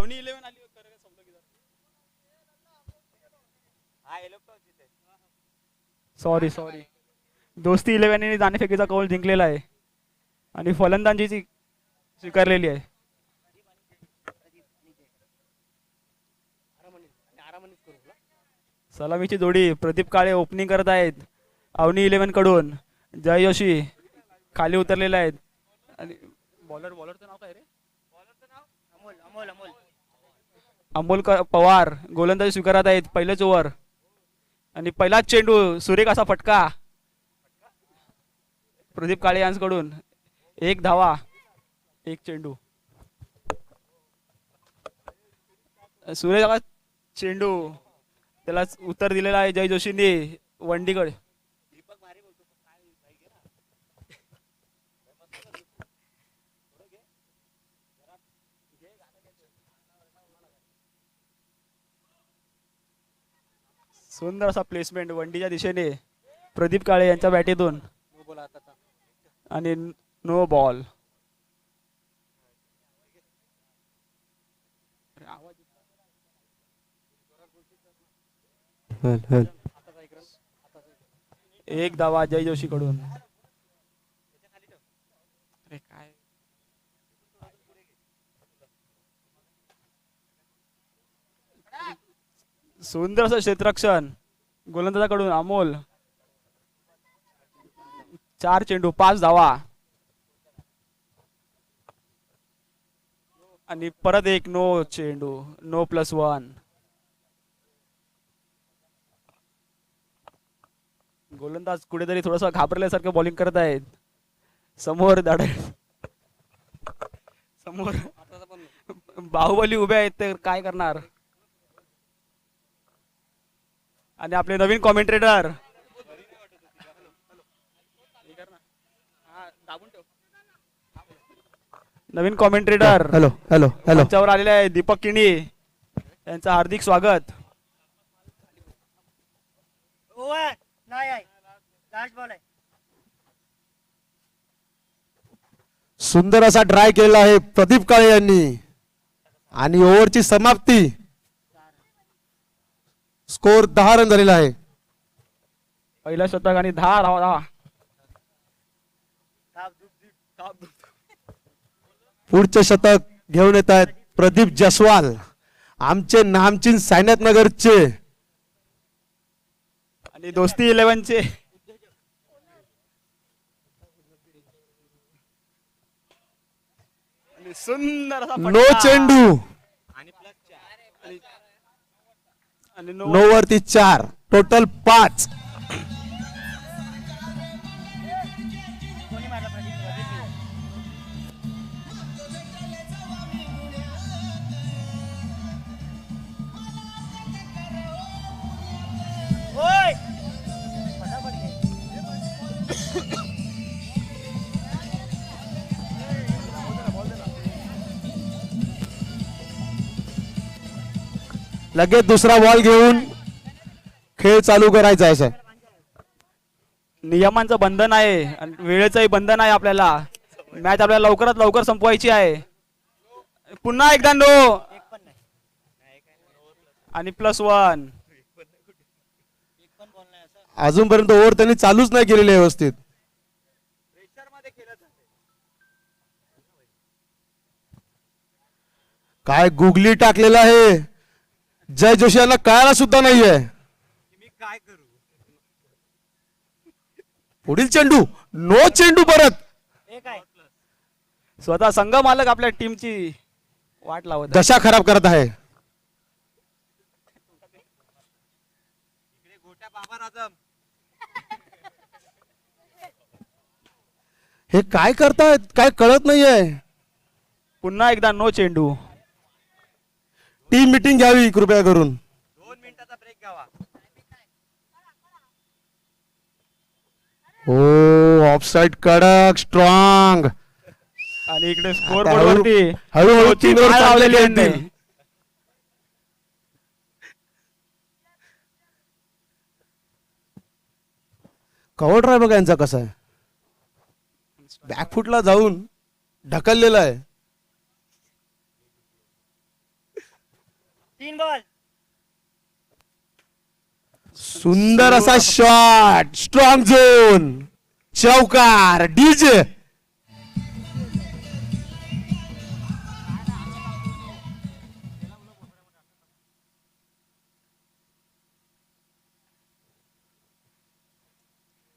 अवनी 11 आली sorry sorry दोस्ती 11 नाणेफेकीचा कौल जिंकलेला आहे आणि फलंदाजीची स्वीकारलेली आहे. सलामीची जोडी प्रदीप काळे ओपनिंग करत आहेत अवनी 11 कडून. जय जोशी खाली उतरलेले आहेत आणि बॉलरचं नाव काय रे? अमोल पवार गोलंदाजी स्वीकारत आहेत. पहिलेच ओव्हर आणि पहिलाच चेंडू सुरेख असा फटका प्रदीप काळे यांच्याकडून. एक धावा एक चेंडू. सुरेख चेंडू त्याला उत्तर दिलेला आहे जय जोशींनी वंडीकडे. सुंदर असा प्लेसमेंट वंडीच्या दिशेने प्रदीप काळे यांच्या बॅटीतून आणि नो बॉल. एक धावा जय जोशी कडून. काय सुंदर असं क्षेत्ररक्षण गोलंदाजाकडून अमोल. 4 चेंडू 5 धावा आणि परत एक नो चेंडू नो +1. गोलंदाज कुठेतरी थोडस घाबरल्यासारखं बॉलिंग करत आहेत. समोर समोर बाहुबली उभे आहेत तर काय करणार. आणि आपले नवीन कॉमेंट्रेटर हॅलो हॅलो हॅलो मंचावर आलेले आहे दीपक किणी यांचं हार्दिक स्वागत. सुंदर असा ट्राय केला आहे प्रदीप काळे यांनी आणि ओव्हरची समाप्ती. स्कोर 10 रन झालेला आहे. पहिला शतक आणि 10 धावा. पुढचे शतक घेऊन येत आहेत प्रदीप जसवाल आमचे नामचीन सायनाथ नगरचे आणि दोस्ती 11 चे सुंदर असा नो चेंडू आणि नो वरती 4 टोटल 5. लगेच दुसरा बॉल घेऊन खेळ चालू करायचा आहे. नियमांचं बंधन आहे आणि वेळेचंही बंधन आहे. आपल्याला मॅच आपल्याला लवकरात लवकर संपवायची आहे. पुन्हा एकदा नो आणि +1. अजूनपर्यंत ओव्हर त्यांनी चालूच नाही केलेली व्यवस्थित. काय गुगली टाकलेला आहे जय जोशी यांना कळायला सुद्धा नाहीये. पुढील चेंडू नो चेंडू परत. स्वतः संघ मालक आपल्या टीमची वाट लावत दशा खराब करत आहे. हे काय करतायत काय कळत नाहीये. पुन्हा एकदा नो चेंडू. टीम मीटिंग घ्यावी कृपया करून. 2 मिनिटाचा ब्रेक घ्यावा. हो ऑफसाइड कडक स्ट्रॉंग आणि इकडे स्कोर बोर्डवरती हळूहळू 3 वर लावलेली आहे. कव्हर ड्राय बघा यांचा कसा आहे. बॅकफुटला जाऊन ढकललेला आहे. 3 बॉल. सुंदर असा शॉट, स्ट्रॉंग झोन, चौकार, डीजे.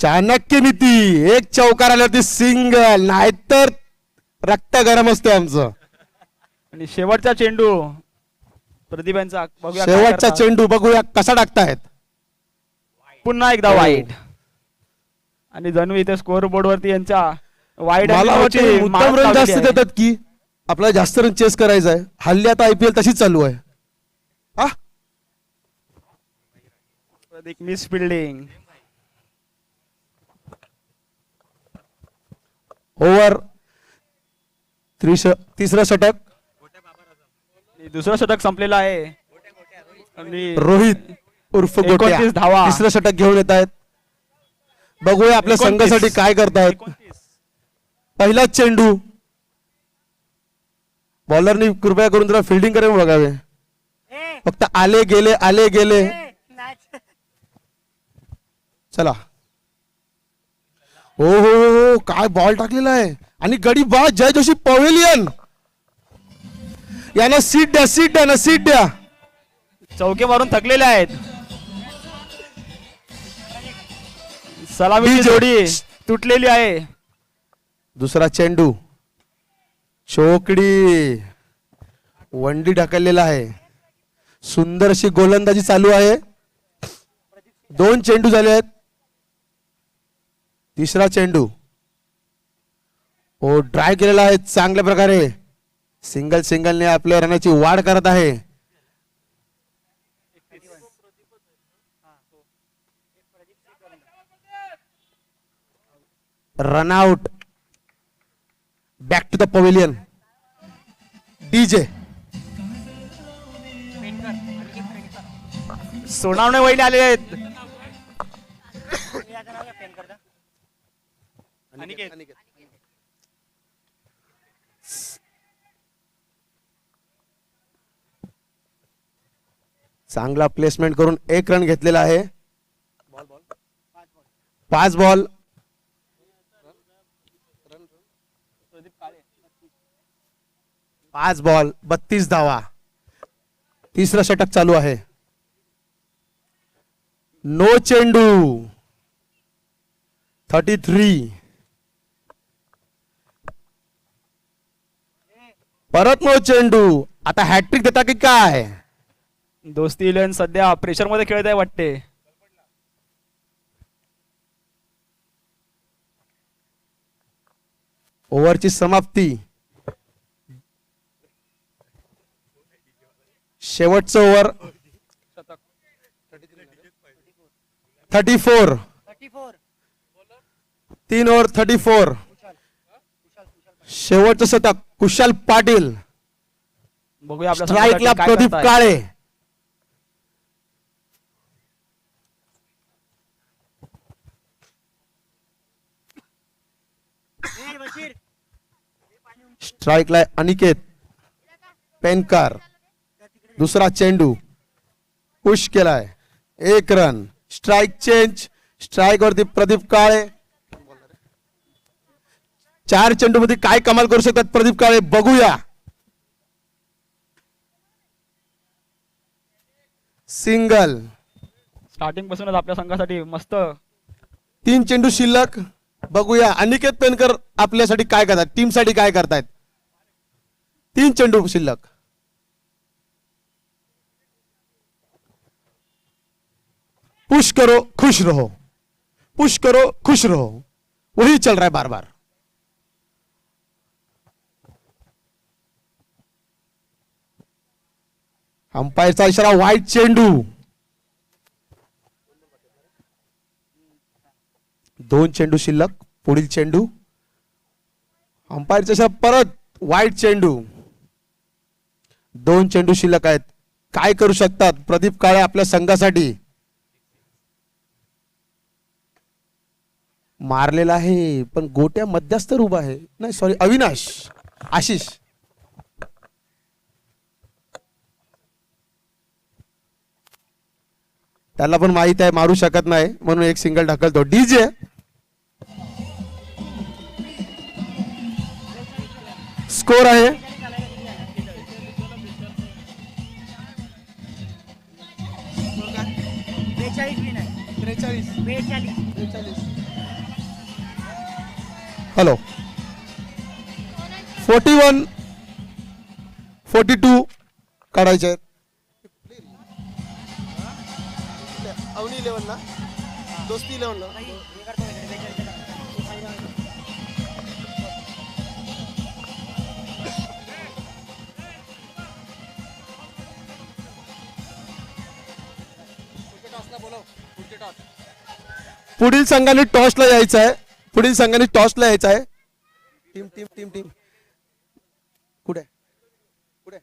चाणक्य नीती, एक चौकार आल्यावरती सिंगल, नाहीतर रक्त गरम असते आमचं. आणि शेवटचा चेंडू प्रदीप यांचा बघूया काय शेवटचा करतात. चेंडू बघूया कसा टाकतायत. पुन्हा एकदा हो. वाईट. आणि जणू इथे स्कोअर बोर्ड वरती यांच्या वाईट मला वाटतं मुद्दाम रन जास्त देतात की आपल्याला जास्त रन चेस करायचा आहे. हल्ली आता IPL तशीच चालू आहे. हा, मिस फिल्डिंग. ओव्हर तिसरं षटक. दुसरं षटक संपलेलं आहे. आणि रोहित उर्फ गोट्या 29 धावा. तिसरं षटक घेऊन येत आहेत. बघूया आपल्या 29. संघासाठी काय करतायत. 29. पहिलाच चेंडू. बॉलरनी कृपया करून जरा फिल्डिंग करून बघावे. फक्त आले गेले आले गेले. चला. हो हो हो, काय बॉल टाकलेला आहे. आणि गडी बा जय जोशी पवेलियन. यांना सीट द्या, सीट द्या ना, सीट द्या. चौके मारून थकलेले आहेत. सलामीची DJ. जोडी तुटलेली आहे. दुसरा चेंडू. चोकडी. वंडी ढकललेला आहे. सुंदर अशी गोलंदाजी चालू आहे. 2 चेंडू झाले आहेत. तिसरा चेंडू. ओ ड्राय केलेला आहे चांगल्या प्रकारे. सिंगलने आपल्या रनाची वाढ करत आहे. Run out. Back to the pavilion. DJ. Sonawane वहिले आले आहेत. चांगला प्लेसमेंट करून 1 रन घेतलेला आहे. 5 बॉल. 5 बॉल 32 धावा. तिसरं षटक चालू आहे. नो चेंडू. 33. परत नो चेंडू. आता हॅट्रिक देता की काय. दोस्ती इलेव्हन सध्या प्रेशर मध्ये खेळत आहे वाटते. ओव्हरची समाप्ती. शेवटचं ओव्हर. 34. 3 ओव्हर 34. शेवटचं शतक कुशाल पाटील. बघूया आपल्या स्ट्राईकला संघासाठी काय प्रदीप करताय. काळे. स्ट्राईकला अनिकेत पेनकर. दुसरा चेंडू पुश केलाय. 1 रन. Strike change. स्ट्राईक वरती प्रदीप काळे. 4 चेंडू मध्ये काय कमाल करू शकतात प्रदीप काळे बघूया. सिंगल. स्टार्टिंग पासूनच आपल्या संघासाठी मस्त. 3 चेंडू शिल्लक. बघूया अनिकेत पेनकर आपल्यासाठी काय करतात, टीम साठी काय करतायत. 3 चेंडू शिल्लक. पुश करो खुश रहो, पुश करो खुश रहो, वही चल रहा है बार बार. अंपायरचा इशारा वाईट चेंडू. 2 चेंडू शिल्लक. पुढील चेंडू. अंपायरचा इशारा परत वाईट चेंडू. 2 चेंडू शिल्लक आहेत. काय करू शकतात प्रदीप काळे आपल्या संघासाठी. मारलेला आहे पण गोट्या मध्यस्तर उभा आहे. नाही सॉरी अविनाश आशिष. त्याला पण माहित आहे मारू शकत नाही म्हणून एक सिंगल ढकलतो. डीजे स्कोर आहे 43. हॅलो 41-42 काढायचे आहेत. अवनी 11 ला दोस्ती 11 ला पुढील संघाने टॉसला यायचं आहे. पुढील संघाने टॉसला यायचं आहे. टीम टीम टीम टीम कुठे कुठे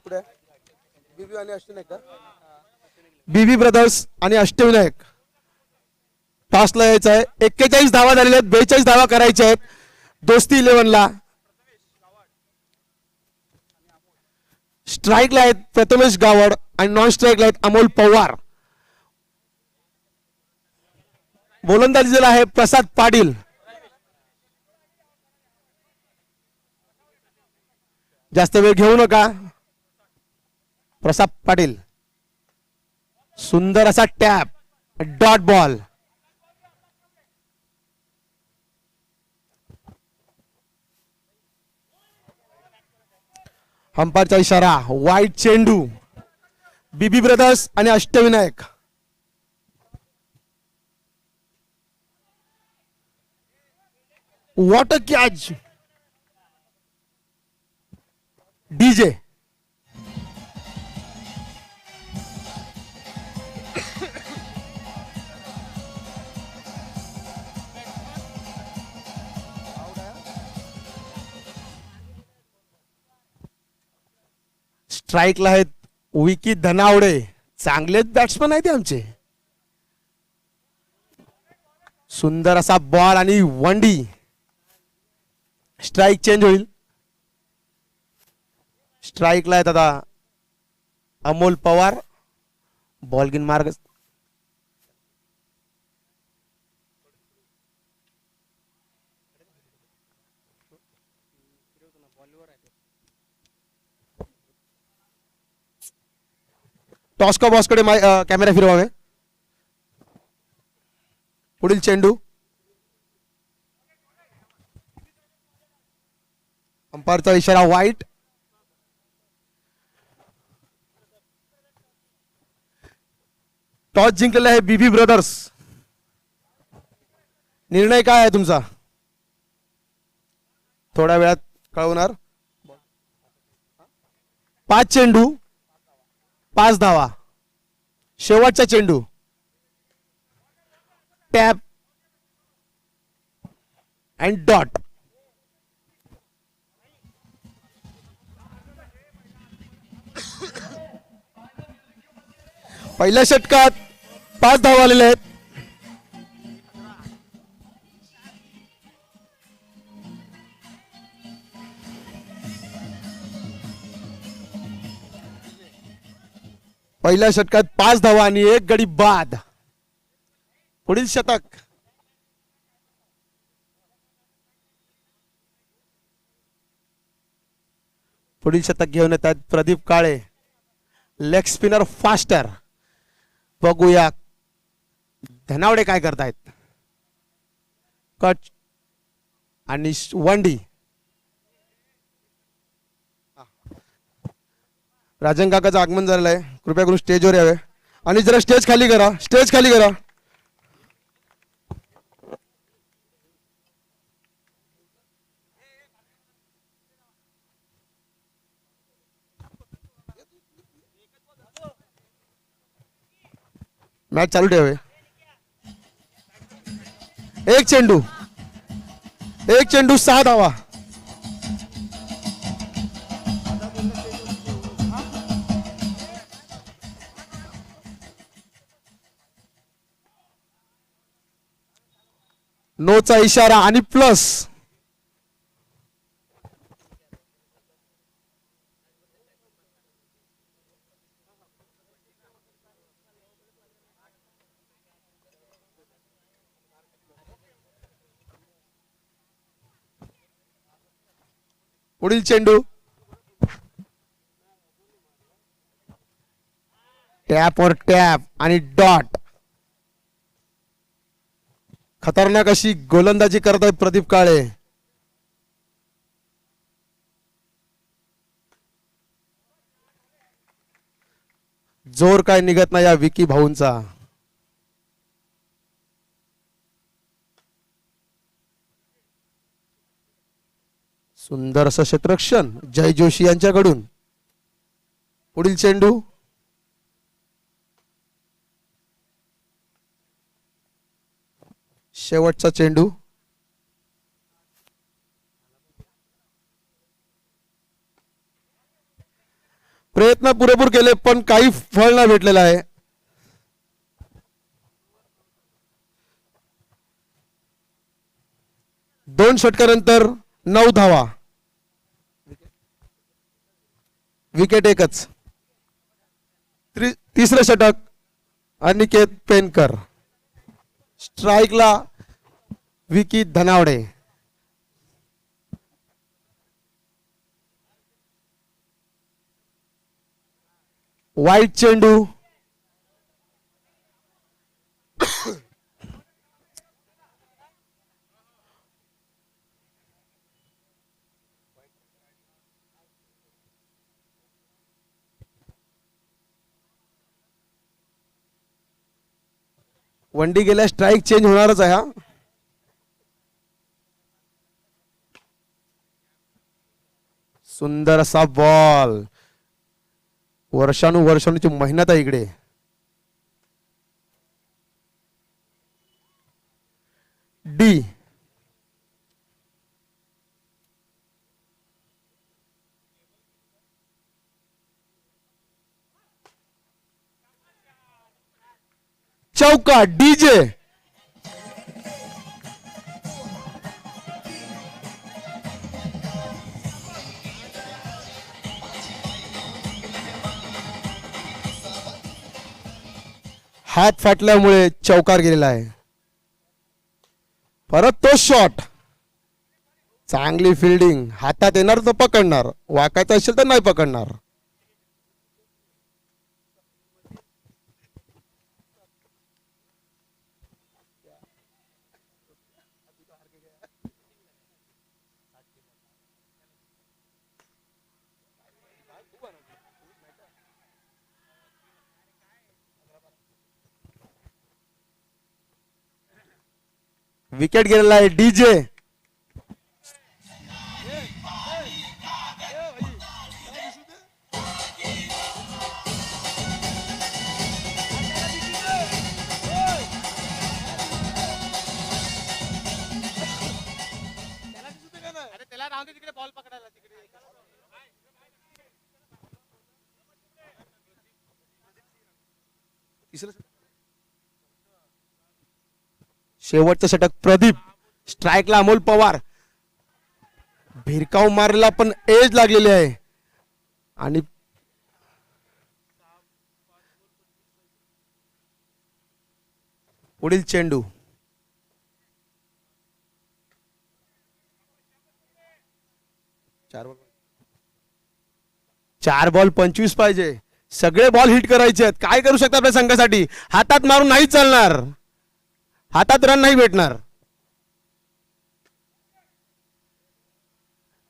कुठे बीबी आणि अष्टविनायक का? बीबी ब्रदर्स आणि अष्टविनायक टॉसला यायचं आहे. 41 धावा झालेल्या आहेत. 42 धावा करायच्या आहेत दोस्ती 11 ला. स्ट्राईकला आहेत प्रथमेश गावड आणि नॉन स्ट्राईकला आहेत अमोल पवार. गोलंदाजीला आहे प्रसाद पाटील. जास्त वेळ घेऊ नका. प्रसाद पाटील सुंदर असा टॅप डॉट बॉल. अंपायरचा इशारा वाईट चेंडू. बीबी ब्रदर्स आणि Ashtavinayak what a catch. DJ स्ट्राईकला आहेत विकी धनावडे. चांगलेच बॅट्समन आहेत आमचे. सुंदर असा बॉल आणि वंडी. स्ट्राईक चेंज होईल. स्ट्राईकला आहेत आता अमोल पवार. बॉलगिन मार्ग टॉस का बॉसकडे कॅमेरा फिरवावे. पुढील चेंडू. अंपायरचा इशारा वाईट. टॉस जिंकलेला आहे बीबी ब्रदर्स. निर्णय काय आहे तुमचा थोड्या वेळात कळवणार. 5 चेंडू 5 धावा. शेवटचा चेंडू टॅप अँड डॉट. पहिल्या षटकात 5 धावा आलेल्या आहेत. पहिल्या षटकात 5 धावा आणि 1 गडी बाद. पुढील षटक घेऊन येतात Pradeep Kale. Leg spinner faster. बघूया धनावडे काय करतायत. कट आणि वंडी. राजन काकाचं आगमन झालेलं आहे. कृपया करून स्टेजवर यावे आणि जरा स्टेज खाली करा. स्टेज खाली करा. मॅच चालू ठेवे. एक चेंडू 6 धावा. नोचा इशारा आणि प्लस. पुढील चेंडू टॅप और टॅप आणि डॉट. खतरनाक अशी गोलंदाजी करत आहे प्रदीप काळे. जोर काय निघत नाही या विकी भाऊंचा. सुंदर असं क्षेत्ररक्षण जय जोशी यांच्याकडून. पुढील चेंडू शेवटचा चेंडू प्रयत्न पुरेपूर केले पण काही फळ न भेटलेलं आहे. दोन षटकानंतर 9 धावा. विकेट एकच. तिसरं षटक अनिकेत पेनकर. स्ट्राईकला विकी धनावडे. वाईट चेंडू वंडी गेल्या स्ट्राईक चेंज होणारच आहे हा. सुंदर असा बॉल. वर्षानुवर्षांची मेहनत आहे इकडे. डी चौका. डीजे हात फाटल्यामुळे चौकार गेलेला आहे. परत तो शॉट. चांगली फिल्डिंग. हातात येणार तर पकडणार, वाकायचं असेल तर नाही पकडणार. विकेट गेलेला आहे. डीजे शेवटचं षटक प्रदीप. स्ट्राईकला अमोल पवार. भिरकाव मारला पण एज लागलेली आहे. आणि पुढील चेंडू चार बॉल 25 पाहिजे. सगळे बॉल हिट करायचे आहेत. काय करू शकता आपल्या संघासाठी? हातात मारून नाही चालणार. हातात रन नाही भेटणार.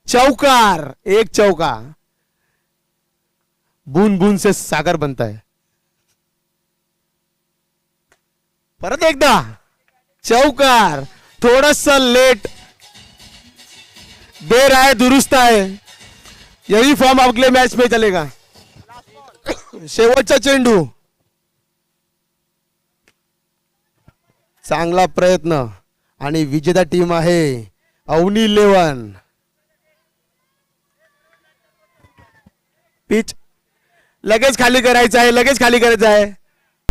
चौकार. एक चौका. बूंद बूंद से सागर बनता है. परत एकदा चौकार. थोडस लेट. देर आहे दुरुस्त आहे. यही फॉर्म अगले मैच में चलेगा. शेवटचा चेंडू. चांगला प्रयत्न आणि विजेता टीम आहे अवनी 11. पिच लगेच खाली करायचं आहे. लगेच खाली करायचं आहे.